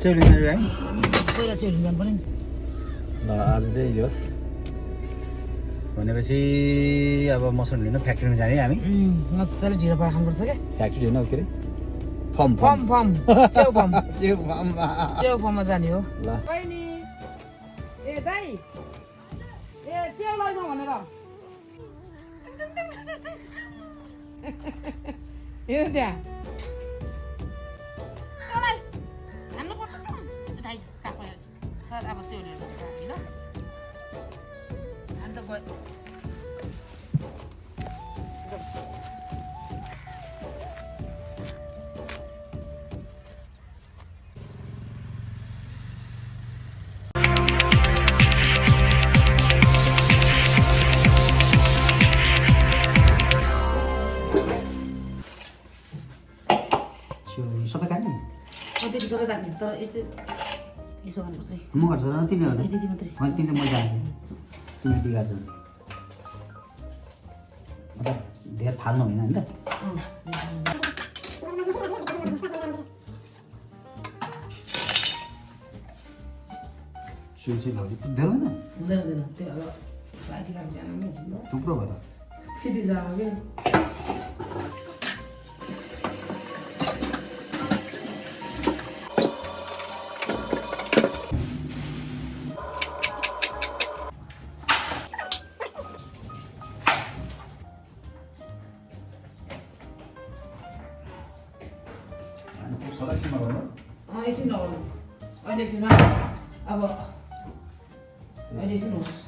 च्याउ लिन है पहिला च्याउ लिनु पर्ने ल आज चाहिँ योस् भनेपछि अब मसरुम लिन फ्याक्ट्रीमा जाने हामी मजाले ढिलो पारा खानुपर्छ क्या फ्याक्ट्री होइन के अरे फर्म फर्म च्याउ फर्म च्याउ फर्म च्याउ फर्ममा जाने हो ल बहिनी ए दाइ ए च्याउ लैजाउँ भनेर हेर्नु त्यहाँ सर अब च्याउ लिएर हामी ल अन्त गयो सबै खाने त्यति सबै राख्ने तर यस्तै यसो गर्नुपर्छ है म गर्छु तिमीले गर्दा त्यति मात्रै होइन तिमीले मैले जान्छु तिमीले बिगार्छौ मतलब धेरै फाल्नु होइन नि त च्याउ चाहिँ लग्यो पुग्दैन हुँदैन त्यो अब राति खाएको सानो नै हुन्छ थुप्रो भयो त त्यति जानु कि एकछिन नगर्नु अहिले एकछिन अब अहिले एकछिन होस्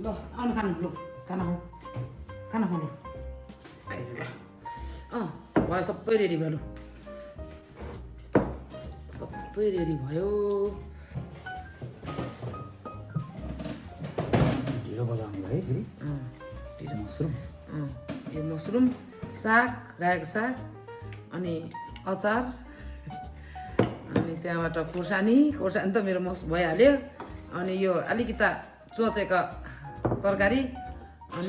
ल आउनु खानु ल खाना खानु भयो सबै रेडी भयो ल सबै रेडी भयो ढिलो बजाउनु भयो है फेरि ढिलो मसरुम यो मसरुम साग रायोको साग अनि अचार अनि त्यहाँबाट खोर्सानी त मेरो मस भइहाल्यो अनि यो अलिकता चोचेको तरकारी अनि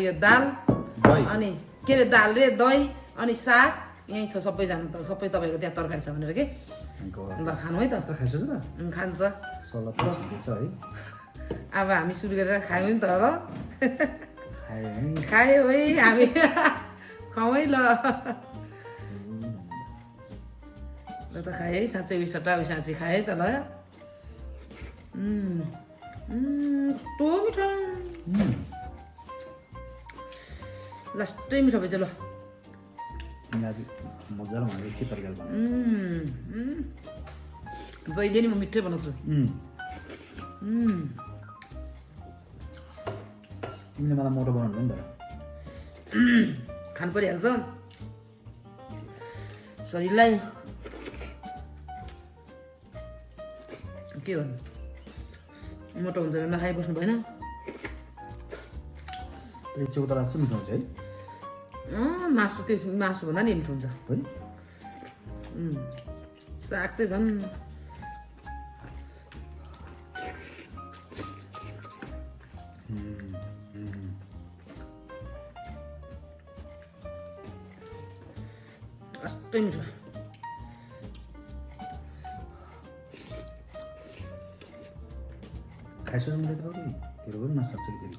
यो दाल अनि के अरे दाल रे दही अनि साग यहीँ छ सबैजना त सबै तपाईँको त्यहाँ तरकारी छ भनेर के ल खानु है त खाइसक्छु त खान्छ सल्लाह त छँदैछ है अब हामी सुरु गरेर खायौँ नि त ल खायो है खायो है हामी खाउँ है ल ल त खाएँ है साँच्चै उइसटा साँच्चै खाएँ है त ल कस्तो मिठो लास्टै मिठो भएछ ल तिमीले आज मजाले भनेको के तरकारी बनायो जहिले नि म मिठै बनाउँछु तिमीले मलाई मोटो बनाउनु नि त खानु परिहाल्छ शरीरलाई के भन्नु मोटो हुन्छ भने नखाइ बस्नु भएन चौधरा चाहिँ मिठो हुन्छ है मासु त्यो मासुभन्दा नि मिठो हुन्छ है साग चाहिँ झन् कस्तै मिठो खाइसक्छु मैले त फेरि हेर गर्नु नसक्छ कि फेरि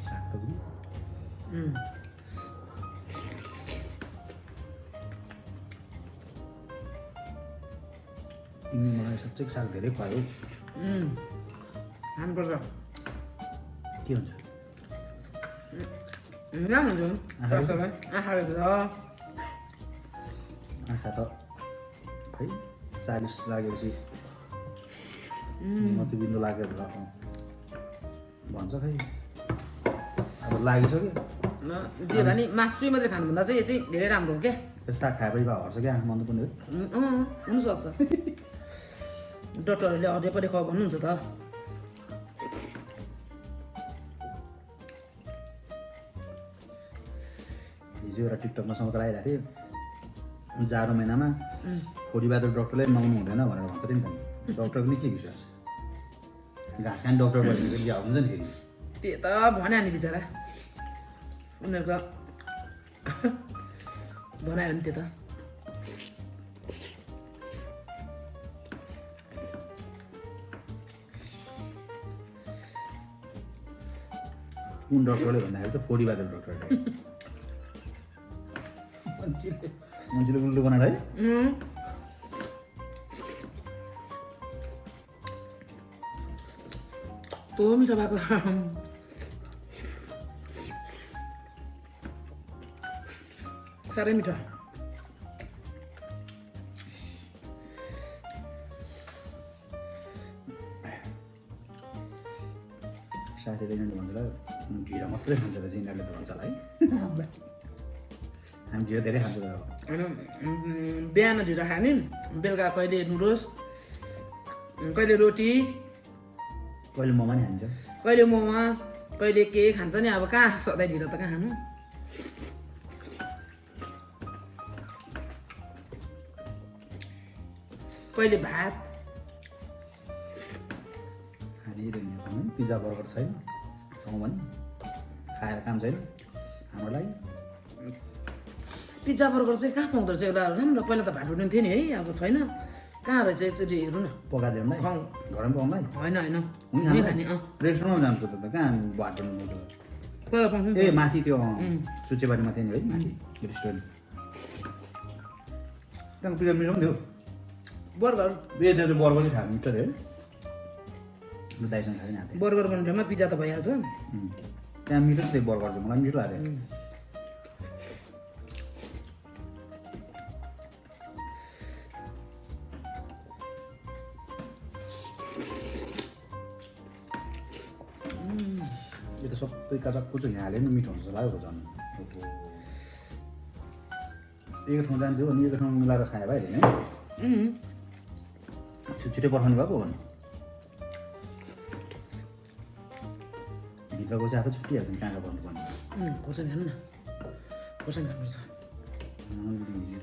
साग त पनि तिमी मलाई साँच्चै साग धेरै खुवायो खानुपर्छ के हुन्छ राम्रो हुन्छ आँखाले त आँखा त खै 40 लागेपछि मोतीबिन्दु लागेर भन्छ खै अब लागिसक्यो जे भने मासु मात्रै खानुभन्दा चाहिँ यो चाहिँ धेरै राम्रो हो क्या त्यो साग खाएपछि भए हट्छ क्या मन पनि हुनसक्छ डक्टरहरूले हरियो पनि खुवाऊ भन्नुहुन्छ त हिजो एउटा टिकटकमा समाचार आइरहेको थियो जाडो महिनामा खोरीबहादुर डक्टरले नुहाउनु हुँदैन भनेर भन्छ नि त डक्टर पनि के विश्वास घाँस खाने डक्टर भनेको ज्या हुन्छ नि फेरि त्यो त भन्यो नि बिचरा उनीहरूको बनायो नि त्यो त कुन डक्टरले भन्दाखेरि त खोरीबहादुर डक्टरले मान्छेले उल्टो बनाएर है तो मिठो भएको साह्रै मिठो साथीले यिनीहरूले भन्छ ल ढिँडो मात्रै खान्छ रहेछ यिनीहरूले त भन्छ होला है हामी ढिँडो धेरै खान्छ होइन बिहान ढिँडो खाने बेलुका कहिले नुडल्स कहिले रोटी कहिले मोमो नि खान्छ कहिले मोमो कहिले के खान्छ नि अब कहाँ सधैँ ढिँडो त कहाँ खानु कहिले भात खाने खानु पिज्जा बर्गर छैन खाउँ भने खाएर काम छैन हाम्रो लागि पिज्जा बर्गर चाहिँ कहाँ पाउँदो रहेछ एउटा राम्रो पहिला त भात उठ्ने थियो नि है अब छैन कहाँ रहेछ एकचोटि हेरौँ न पकाएर ल्याउनु खाउँ घरमा पाउँदै होइन होइन उहीँ खाने रेस्टुरेन्टमा जान्छ त कहाँ भात बनाउनु पाउँछ पहिला पाउँछ ए माथि त्यो सुचेबारीमा थियो नि है माथि रेस्टुरेन्ट त्यहाँको पिज्जा मिठो पनि थियो बर्गर ए त्यो बर्गर चाहिँ खानु मिठो थियो है दाइसँग खाएर नि आएको बर्गर बनाउने ठाउँमा पिज्जा त भइहाल्छ त्यहाँ मिठो थियो बर्गर चाहिँ मलाई मिठो लाग्यो यो त सबै काचक कुचुक यहाँ हाल्यो नि मिठो हुन्छ लाग्यो झन् एक ठाउँ जान्थ्यो अनि एक ठाउँ मिलाएर खायो भाइ होइन छिटो पठाउनु भएको भने भित्रको चाहिँ आफै छुट्टिहाल्छ नि कहाँ कहाँ पर्नुपर्ने खोर्सानी खानु न खोर्सानी खानुपर्छ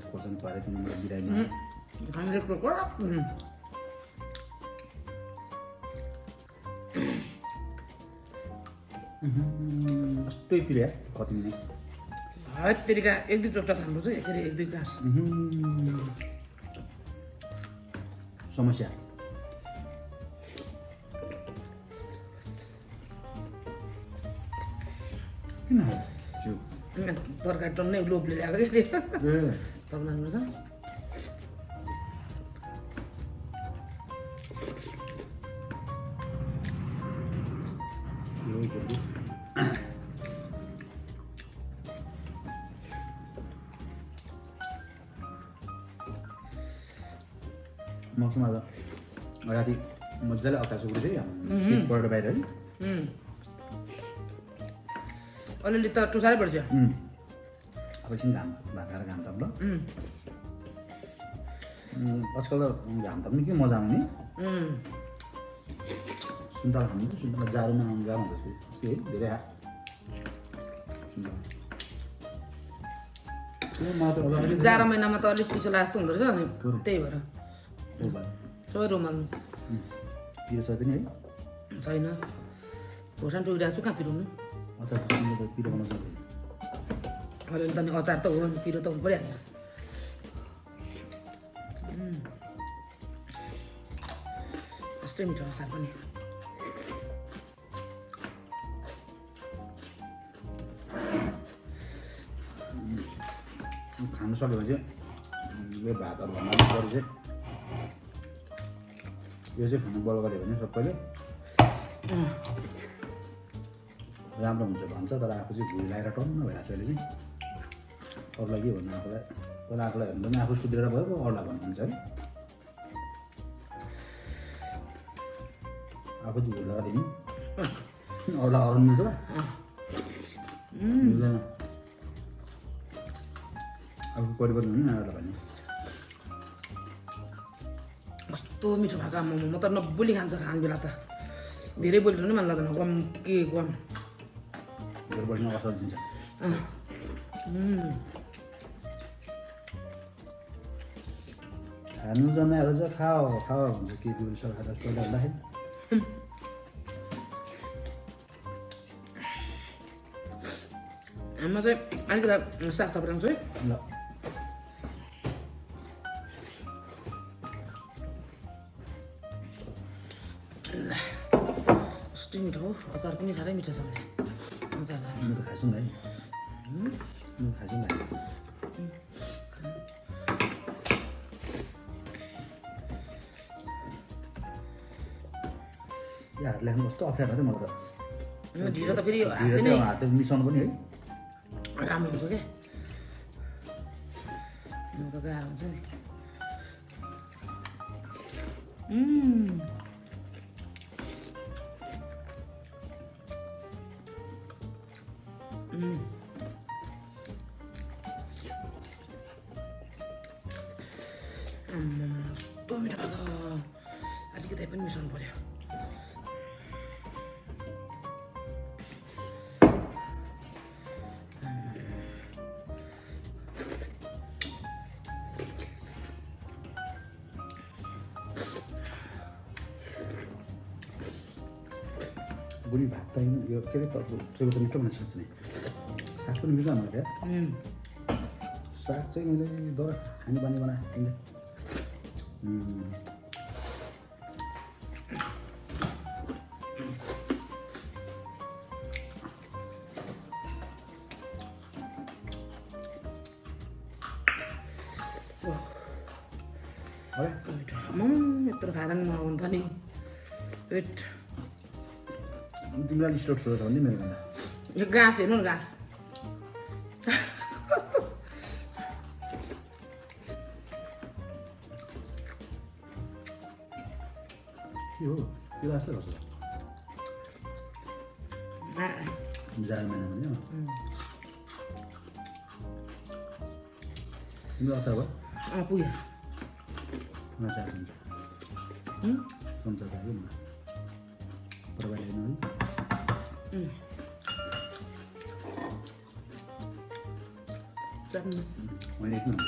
खोर्सानी खुवाएर त्यो मलाई बिराइमा कस्तै पिर्या कति मिनट तेरिका एक दुई चोटा खानुपर्छ यसरी एक दुई गाँस समस्या किन त्यो तरकारी टन्नै लोभले ल्याएको क्या त्यो तपाईँ लानुपर्छ मौसम आज राति मजाले अक्कास उक्रेछ है पल्ट बाहिर है अलिअलि त टुसारै पर्छ अब एकछिन घाम भाकाएर घाम ताप ल आजकल त घाम ताप्नु के मजा आउने सुन्तला खानु सुन्तला जाडोमा आउनु गाह्रो हुन्छ है धेरै जाडो महिनामा त अलिक चिसो लाग्दो हुँदो रहेछ अनि त्यही भएर सबै रुमाल्नु पिरो छ पनि है छैन खोर्सानी टुकिरहेको छु कहाँ पिरोनु अचार पिरो बनाउँछ अहिले त नि अचार त हो पिरो त हुनु परिहाल्छ यस्तै मिठो अचार पनि खानु सक्यो भने चाहिँ यो भातहरू भन्दा बढी चाहिँ यो चाहिँ खानु बल गऱ्यो भने सबैले राम्रो हुन्छ भन्छ तर आफू चाहिँ भुँडी लगाएर टन्न भइरहेको छ अहिले चाहिँ अरूलाई के भन्नु आफूलाई पहिला आफूलाई हेर्नु पनि आफू सुध्रेर भयो अरूलाई भन्नुहुन्छ है आफू चाहिँ भुल लगाएको थिएँ अरूलाई अरू मिल्छ मिल्दैन अब परिवर्तन हुने अरूलाई भन्ने कस्तो मिठो भएको मोमो म त नबोली खान्छ खाने बेला त धेरै बोल्नु पनि मन लाग्दैन गम के गम धेरै बढ्न असर दिन्छ खानु जमाएर चाहिँ खाओ खाओ भन्छ के बिल सरकार जस्तो गर्दाखेरि म चाहिँ अलिकति साग थपिराउँछु है ल कस्तो मिठो हो अचार पनि साह्रै मिठो छ भने अचार छ म त खाइसुँ है म खाइसुँ है यो हातले खानु कस्तो अप्ठ्यारो थियो मलाई त ढिलो त फेरि ढिलो चाहिँ हातले मिसाउनु पनि है राम्रो हुन्छ क्या म त गाह्रो हुन्छ नि कस्तो मिठो छ अलिकति पनि मिसाउनु पर्यो बुढी भात त यो के अरे तर्फको चेउ त मिठो हुन सक्छ नि साग पनि मिठो मलाई क्या साग चाहिँ मैले दर खाने बानी बनाएँ यत्रो खाएर नि नहुन्छ नि पेट तिमीलाई अलिक स्टोर छ भने मेरो भन्दा यो घाँस हेर्नु न घाँस के हो त्यो जस्तो गर्छ जाडो महिना भने तिम्रो अचार भयो पुग्यो नचाहिँ चम्चा चम्चा चाहियो मलाई प्रभाव हेर्नु है मैले यति हुन्छ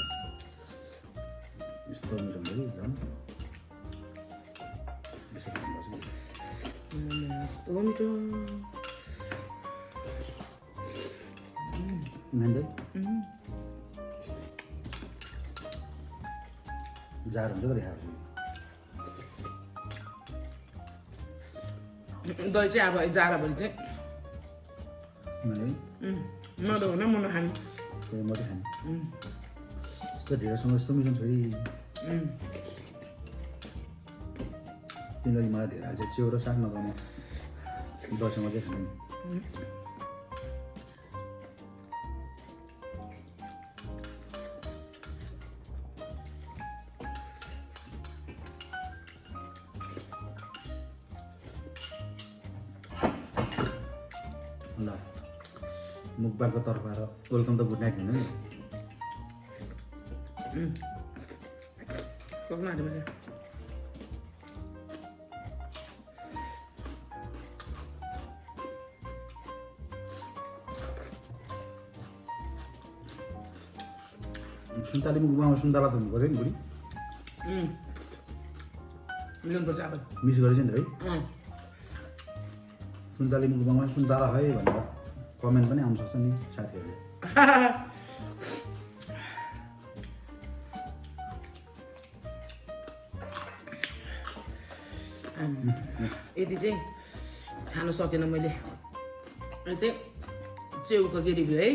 यस्तो मिठो हुन्छ कि झन् यसरी खानुपर्छ कस्तो मिठो मान्छे जाडो हुन्छ त देखाएको छु दही चाहिँ अब जाडोभरि चाहिँ मैले नदो हुन म नखाने त्यही मात्रै खाने यस्तो ढेँडोसँग यस्तो मिठो छ फेरि तिमीलाई मलाई धेरै हाल्छ च्याउ र साग नत्र म दहीसँग चाहिँ खाँदैन ल मुखबारको तर्फबाट वेलकम द गुड नाइट भन्नु नि सक्नु आँट्यो मैले सुन्तला मुखमा सुन्तला त हुनु पऱ्यो नि बुढी मिलाउनुपर्छ अब मिस गरेछ नि त है अँ सुन्तला मुखमा सुन्तला है भनेर कमेन्ट पनि आउनु सक्छ नि साथीहरूले यति चाहिँ खानु सकेन मैले यो चाहिँ च्याउको गिरी भयो है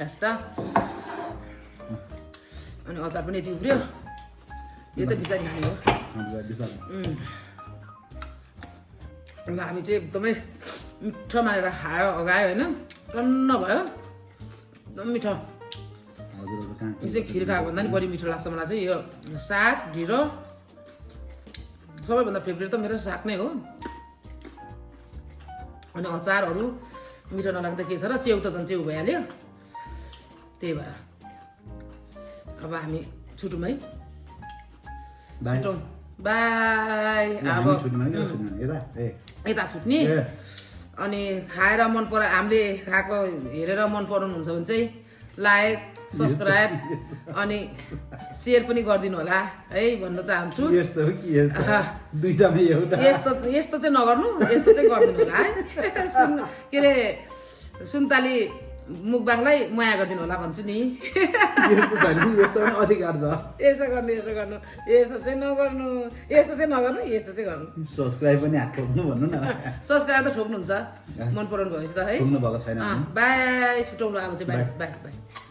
एक्स्ट्रा अनि अचार पनि यति उब्रियो यो त बिस्तारै खाने हो ल हामी चाहिँ एकदमै मिठो मानेर खायो अगायो होइन टन्न भयो एकदम मिठो हजुरहरू कहाँ यो चाहिँ खिर खाएको भन्दा नि बढी मिठो लाग्छ मलाई चाहिँ यो साग ढिँडो सबैभन्दा फेभरेट त मेरो साग नै हो अनि अचारहरू मिठो नलाग्दा के छ र च्याउ त झन् च्याउ भइहाल्यो त्यही भएर अब हामी छुटौँ है बाई छुटौँ बाई अब यता छुट्ने अनि खाएर मन परा हामीले खाएको हेरेर मन पराउनुहुन्छ भने चाहिँ लाइक सब्सक्राइब अनि सेयर पनि गरिदिनु होला है भन्न चाहन्छु यस्तो हो कि यस्तो दुईटामै एउटा यस्तो चाहिँ नगर्नु यस्तो चाहिँ गरिदिनु होला है के अरे सुन्ताली मुकबाङलाई माया गरिदिनु होला भन्छु नि यस्तो छैन यस्तो पनि अधिकार छ यसो गर्नु यसो गर्नु यसो चाहिँ नगर्नु यसो चाहिँ नगर्नु यसो चाहिँ गर्नु सब्सक्राइब पनि हात ठोक्नु भन्नु न सब्सक्राइब त ठोक्नुहुन्छ मन पराउनु भएपछि त है ठोक्नु भएको छैन बाई छुटाउनु अब चाहिँ बाई बाई बाई